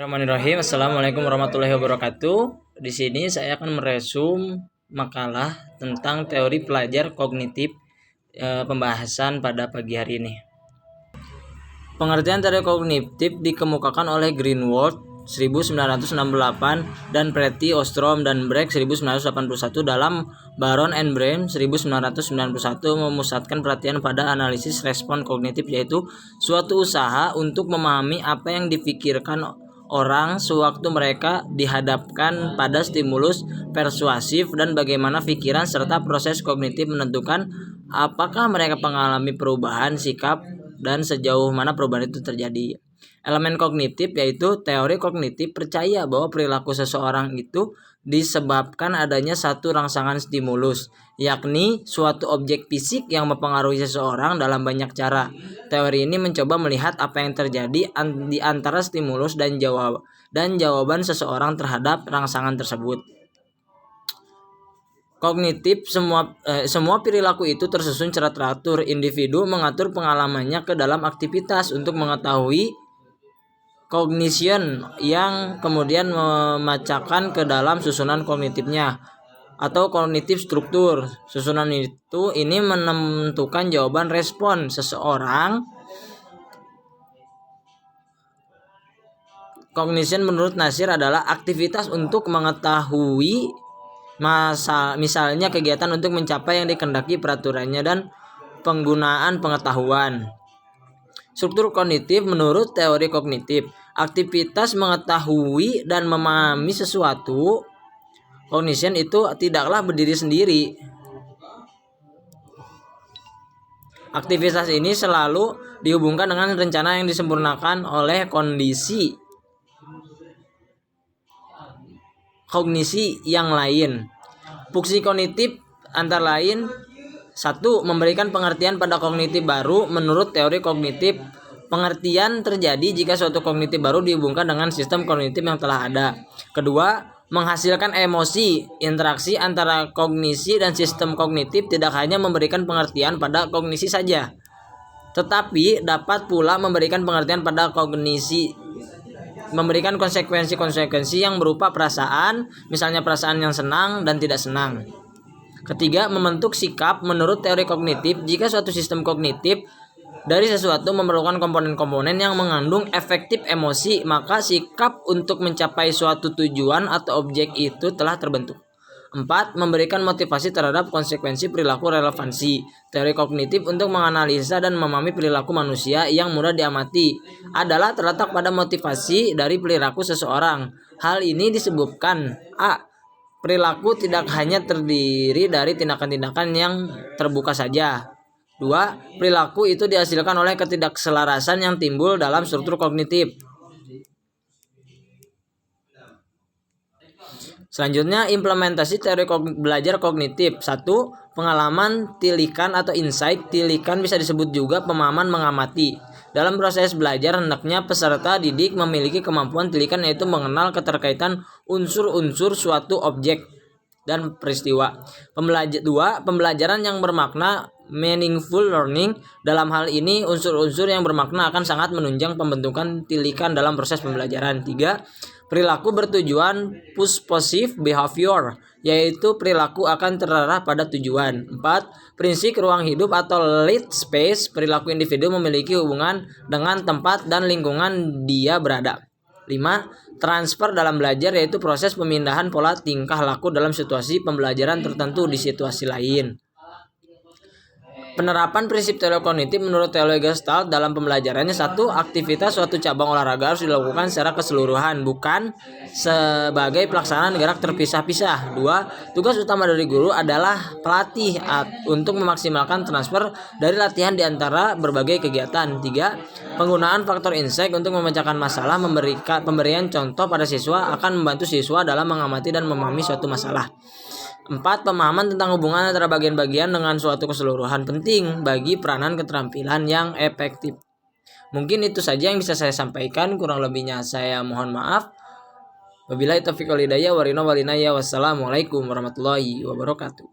Bismillahirrahmanirrahim. Assalamualaikum warahmatullahi wabarakatuh. Di sini saya akan meresum makalah tentang teori pelajar kognitif pembahasan pada pagi hari ini. Pengertian teori kognitif dikemukakan oleh Greenwald 1968 dan Pretty, Ostrom, dan Brecht 1981 dalam Baron and Brehm 1991 memusatkan perhatian pada analisis respon kognitif, yaitu suatu usaha untuk memahami apa yang dipikirkan orang sewaktu mereka dihadapkan pada stimulus persuasif dan bagaimana pikiran serta proses kognitif menentukan apakah mereka mengalami perubahan sikap dan sejauh mana perubahan itu terjadi. Elemen kognitif yaitu teori kognitif percaya bahwa perilaku seseorang itu disebabkan adanya satu rangsangan stimulus, yakni suatu objek fisik yang mempengaruhi seseorang dalam banyak cara. Teori ini mencoba melihat apa yang terjadi di antara stimulus dan jawaban seseorang terhadap rangsangan tersebut. Kognitif semua perilaku itu tersusun secara teratur. Individu mengatur pengalamannya ke dalam aktivitas untuk mengetahui cognition yang kemudian memacahkan ke dalam susunan kognitifnya atau kognitif struktur. Susunan ini menentukan jawaban respon seseorang. Cognition menurut Nasir adalah aktivitas untuk mengetahui misalnya kegiatan untuk mencapai yang dikehendaki peraturannya dan penggunaan pengetahuan. Struktur kognitif menurut teori kognitif, aktivitas mengetahui dan memahami sesuatu. Cognition itu tidaklah berdiri sendiri. Aktivitas ini selalu dihubungkan dengan rencana yang disempurnakan oleh kondisi kognisi yang lain. Fungsi kognitif antara lain: 1. Memberikan pengertian pada kognitif baru. Menurut teori kognitif, pengertian terjadi jika suatu kognitif baru dihubungkan dengan sistem kognitif yang telah ada. Kedua, menghasilkan emosi. Interaksi antara kognisi dan sistem kognitif tidak hanya memberikan pengertian pada kognisi saja, tetapi dapat pula memberikan pengertian pada kognisi, memberikan konsekuensi yang berupa perasaan, misalnya perasaan yang senang dan tidak senang. Ketiga, membentuk sikap. Menurut teori kognitif, jika suatu sistem kognitif dari sesuatu memerlukan komponen-komponen yang mengandung efektif emosi, maka sikap untuk mencapai suatu tujuan atau objek itu telah terbentuk. 4. Memberikan motivasi terhadap konsekuensi perilaku relevansi. Teori kognitif untuk menganalisa dan memahami perilaku manusia yang mudah diamati adalah terletak pada motivasi dari perilaku seseorang. Hal ini disebabkan a. Perilaku tidak hanya terdiri dari tindakan-tindakan yang terbuka saja. 2. Perilaku itu dihasilkan oleh ketidakselarasan yang timbul dalam struktur kognitif. Selanjutnya, implementasi teori belajar kognitif. 1. Pengalaman tilikan atau insight. Tilikan bisa disebut juga pemahaman mengamati. Dalam proses belajar, hendaknya peserta didik memiliki kemampuan tilikan, yaitu mengenal keterkaitan unsur-unsur suatu objek dan peristiwa. 2. Pembelajaran yang bermakna, meaningful learning. Dalam hal ini, unsur-unsur yang bermakna akan sangat menunjang pembentukan tilikan dalam proses pembelajaran. 3. Perilaku bertujuan, positive behavior, yaitu perilaku akan terarah pada tujuan. 4. Prinsip ruang hidup atau lead space. Perilaku individu memiliki hubungan dengan tempat dan lingkungan dia berada. 5. Transfer dalam belajar, yaitu proses pemindahan pola tingkah laku dalam situasi pembelajaran tertentu di situasi lain. Penerapan prinsip teori kognitif menurut teori Gestalt dalam pembelajarannya: 1. Aktivitas suatu cabang olahraga harus dilakukan secara keseluruhan, bukan sebagai pelaksanaan gerak terpisah-pisah. 2. Tugas utama dari guru adalah pelatih untuk memaksimalkan transfer dari latihan di antara berbagai kegiatan. 3. Penggunaan faktor insight untuk memecahkan masalah. Pemberian contoh pada siswa akan membantu siswa dalam mengamati dan memahami suatu masalah. 4. Pemahaman tentang hubungan antara bagian-bagian dengan suatu keseluruhan penting bagi peranan keterampilan yang efektif. Mungkin itu saja yang bisa saya sampaikan, kurang lebihnya saya mohon maaf. Wabillahi taufiq wal hidayah, wassalamualaikum warahmatullahi wabarakatuh.